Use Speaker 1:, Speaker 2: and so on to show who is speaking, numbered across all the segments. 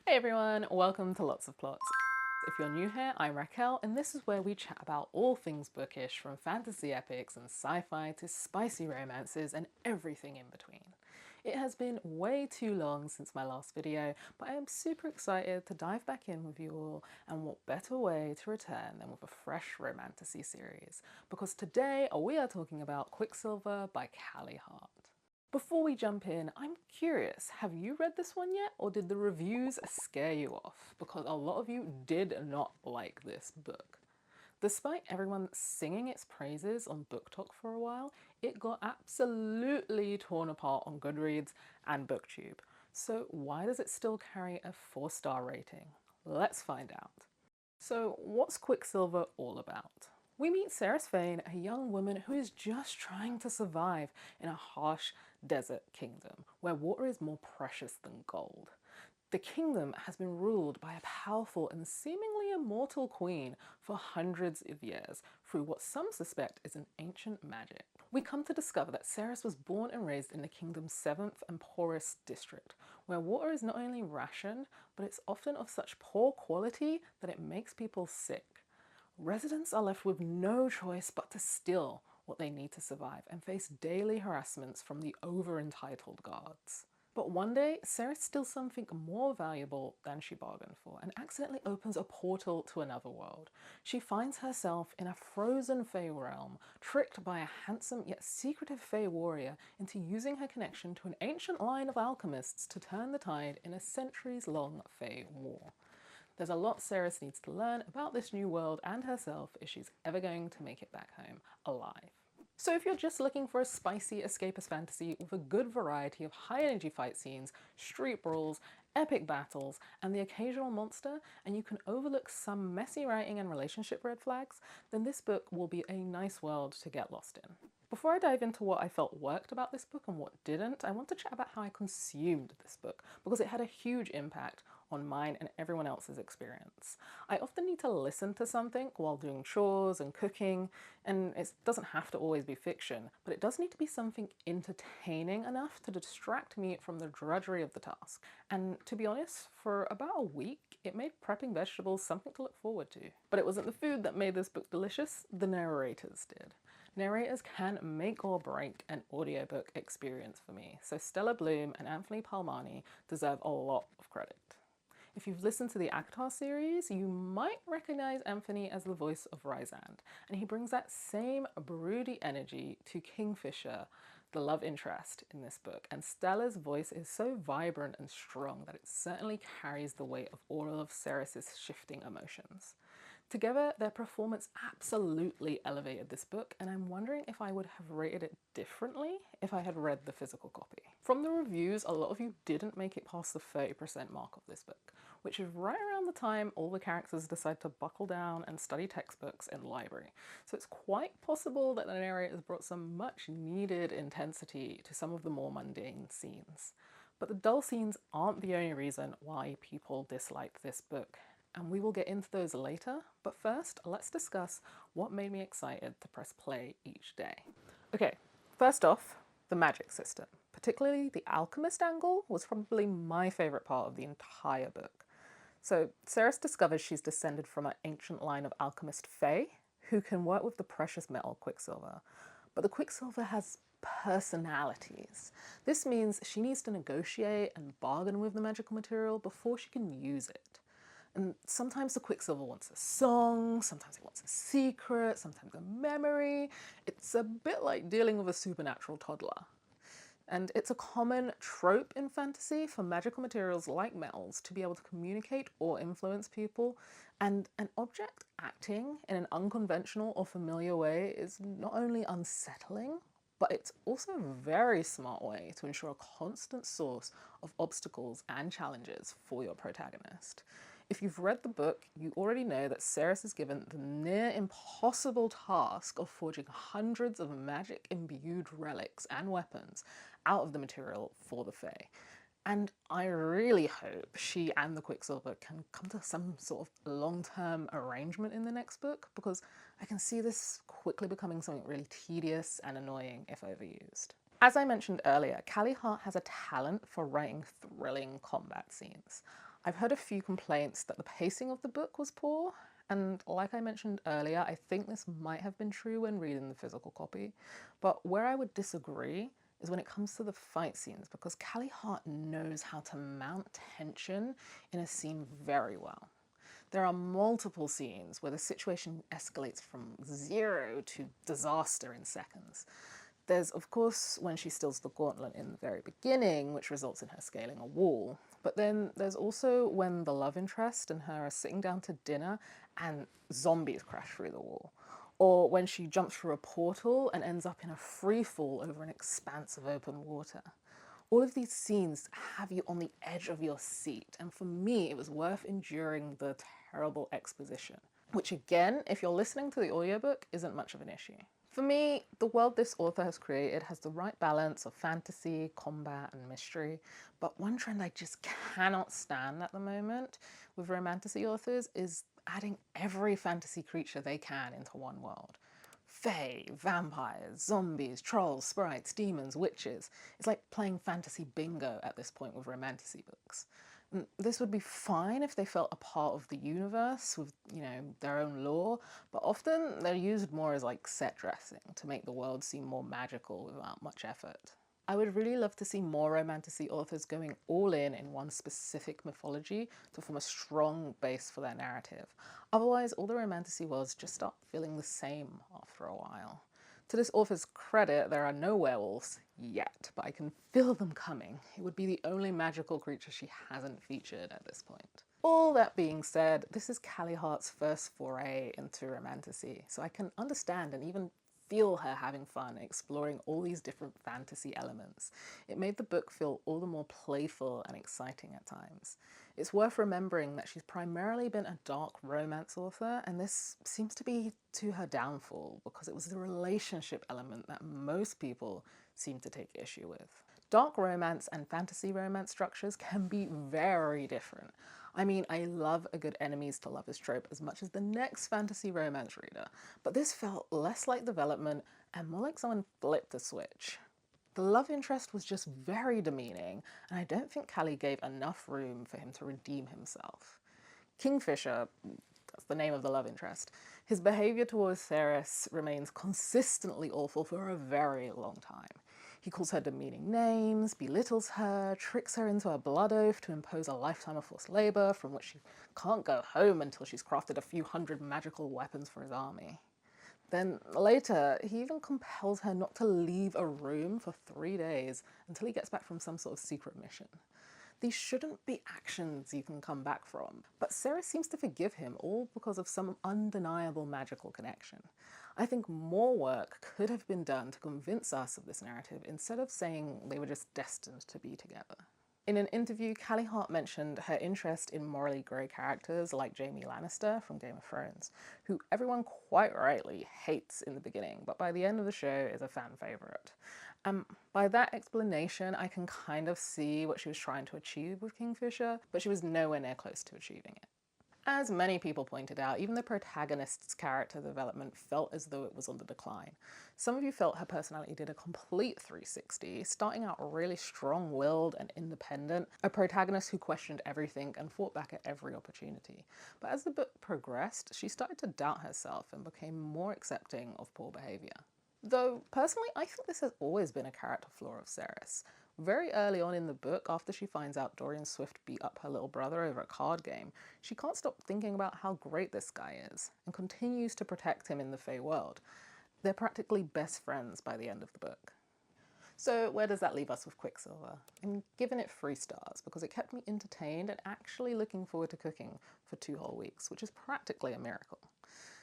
Speaker 1: Hey everyone, welcome to Lots of Plots. If you're new here, I'm Raquel, and this is where we chat about all things bookish, from fantasy epics and sci-fi to spicy romances and everything in between. It has been way too long since my last video, but I am super excited to dive back in with you all, and what better way to return than with a fresh Romantasy series, because today we are talking about Quicksilver by Callie Hart. Before we jump in, I'm curious, have you read this one yet, or did the reviews scare you off? Because a lot of you did not like this book. Despite everyone singing its praises on BookTok for a while, it got absolutely torn apart on Goodreads and BookTube. So why does it still carry a 4-star rating? Let's find out. So what's Quicksilver all about? We meet Sarah Fane, a young woman who is just trying to survive in a harsh desert kingdom where water is more precious than gold. The kingdom has been ruled by a powerful and seemingly immortal queen for hundreds of years through what some suspect is an ancient magic. We come to discover that Ceres was born and raised in the kingdom's 7th and poorest district, where water is not only rationed, but it's often of such poor quality that it makes people sick. Residents are left with no choice but to steal what they need to survive and face daily harassments from the over-entitled guards. But one day, Sarah steals something more valuable than she bargained for and accidentally opens a portal to another world. She finds herself in a frozen Fey realm, tricked by a handsome yet secretive Fey warrior into using her connection to an ancient line of alchemists to turn the tide in a centuries-long Fey war. There's a lot Sarah needs to learn about this new world and herself if she's ever going to make it back home alive. So if you're just looking for a spicy escapist fantasy with a good variety of high energy fight scenes, street brawls, epic battles, and the occasional monster, and you can overlook some messy writing and relationship red flags, then this book will be a nice world to get lost in. Before I dive into what I felt worked about this book and what didn't, I want to chat about how I consumed this book, because it had a huge impact on mine and everyone else's experience. I often need to listen to something while doing chores and cooking, and it doesn't have to always be fiction, but it does need to be something entertaining enough to distract me from the drudgery of the task. And to be honest, for about a week, it made prepping vegetables something to look forward to. But it wasn't the food that made this book delicious, the narrators did. Narrators can make or break an audiobook experience for me, so Stella Bloom and Anthony Palmani deserve a lot of credit. If you've listened to the ACOTAR series, you might recognize Anthony as the voice of Rysand, and he brings that same broody energy to Kingfisher, the love interest in this book, and Stella's voice is so vibrant and strong that it certainly carries the weight of all of Ceres's shifting emotions. Together, their performance absolutely elevated this book, and I'm wondering if I would have rated it differently if I had read the physical copy. From the reviews, a lot of you didn't make it past the 30% mark of this book, which is right around the time all the characters decide to buckle down and study textbooks in the library. So it's quite possible that the narrators brought some much needed intensity to some of the more mundane scenes. But the dull scenes aren't the only reason why people disliked this book, and we will get into those later, but first let's discuss what made me excited to press play each day. Okay, first off, the magic system. Particularly the alchemist angle was probably my favourite part of the entire book. So Ceres discovers she's descended from an ancient line of alchemist Fae who can work with the precious metal Quicksilver. But the Quicksilver has personalities. This means she needs to negotiate and bargain with the magical material before she can use it. And sometimes the Quicksilver wants a song, sometimes it wants a secret, sometimes a memory. It's a bit like dealing with a supernatural toddler. And it's a common trope in fantasy for magical materials like metals to be able to communicate or influence people, and an object acting in an unconventional or familiar way is not only unsettling, but it's also a very smart way to ensure a constant source of obstacles and challenges for your protagonist. If you've read the book, you already know that Ceres is given the near impossible task of forging hundreds of magic-imbued relics and weapons out of the material for the Fae. And I really hope she and the Quicksilver can come to some sort of long-term arrangement in the next book, because I can see this quickly becoming something really tedious and annoying if overused. As I mentioned earlier, Callie Hart has a talent for writing thrilling combat scenes. I've heard a few complaints that the pacing of the book was poor, and like I mentioned earlier, I think this might have been true when reading the physical copy, but where I would disagree is when it comes to the fight scenes, because Callie Hart knows how to mount tension in a scene very well. There are multiple scenes where the situation escalates from 0 to disaster in seconds. There's, of course, when she steals the gauntlet in the very beginning, which results in her scaling a wall. But then there's also when the love interest and her are sitting down to dinner and zombies crash through the wall. Or when she jumps through a portal and ends up in a free fall over an expanse of open water. All of these scenes have you on the edge of your seat, and for me, it was worth enduring the terrible exposition. Which again, if you're listening to the audiobook, isn't much of an issue. For me, the world this author has created has the right balance of fantasy, combat, and mystery, but one trend I just cannot stand at the moment with romantasy authors is adding every fantasy creature they can into one world. Fae, vampires, zombies, trolls, sprites, demons, witches. It's like playing fantasy bingo at this point with romantasy books. This would be fine if they felt a part of the universe with, their own lore, but often they're used more as like set dressing to make the world seem more magical without much effort. I would really love to see more romantasy authors going all in one specific mythology to form a strong base for their narrative. Otherwise, all the romantasy worlds just start feeling the same after a while. To this author's credit, there are no werewolves yet, but I can feel them coming. It would be the only magical creature she hasn't featured at this point. All that being said, this is Callie Hart's first foray into romantasy, so I can understand and even feel her having fun exploring all these different fantasy elements. It made the book feel all the more playful and exciting at times. It's worth remembering that she's primarily been a dark romance author, and this seems to be to her downfall because it was the relationship element that most people seem to take issue with. Dark romance and fantasy romance structures can be very different. I mean, I love a good enemies to lovers trope as much as the next fantasy romance reader, but this felt less like development and more like someone flipped a switch. The love interest was just very demeaning, and I don't think Callie gave enough room for him to redeem himself. Kingfisher, that's the name of the love interest, his behaviour towards Ceres remains consistently awful for a very long time. He calls her demeaning names, belittles her, tricks her into a blood oath to impose a lifetime of forced labour from which she can't go home until she's crafted a few hundred magical weapons for his army. Then later, he even compels her not to leave a room for 3 days until he gets back from some sort of secret mission. These shouldn't be actions you can come back from, but Ceres seems to forgive him all because of some undeniable magical connection. I think more work could have been done to convince us of this narrative instead of saying they were just destined to be together. In an interview, Callie Hart mentioned her interest in morally grey characters like Jaime Lannister from Game of Thrones, who everyone quite rightly hates in the beginning, but by the end of the show is a fan favourite. By that explanation, I can kind of see what she was trying to achieve with Kingfisher, but she was nowhere near close to achieving it. As many people pointed out, even the protagonist's character development felt as though it was on the decline. Some of you felt her personality did a complete 360, starting out really strong-willed and independent, a protagonist who questioned everything and fought back at every opportunity. But as the book progressed, she started to doubt herself and became more accepting of poor behaviour. Though, personally, I think this has always been a character flaw of Ceres. Very early on in the book, after she finds out Dorian Swift beat up her little brother over a card game, she can't stop thinking about how great this guy is, and continues to protect him in the Fae world. They're practically best friends by the end of the book. So where does that leave us with Quicksilver? I'm giving it 3 stars because it kept me entertained and actually looking forward to cooking for 2 whole weeks, which is practically a miracle.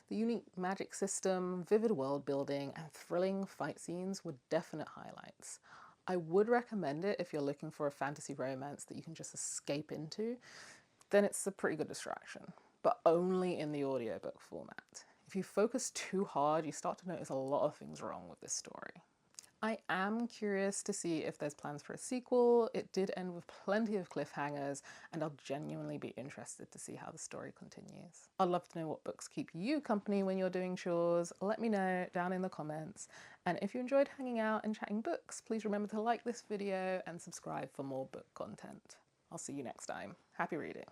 Speaker 1: The unique magic system, vivid world building, and thrilling fight scenes were definite highlights. I would recommend it if you're looking for a fantasy romance that you can just escape into. Then it's a pretty good distraction, but only in the audiobook format. If you focus too hard, you start to notice a lot of things wrong with this story. I am curious to see if there's plans for a sequel. It did end with plenty of cliffhangers, and I'll genuinely be interested to see how the story continues. I'd love to know what books keep you company when you're doing chores. Let me know down in the comments. And if you enjoyed hanging out and chatting books, please remember to like this video and subscribe for more book content. I'll see you next time. Happy reading.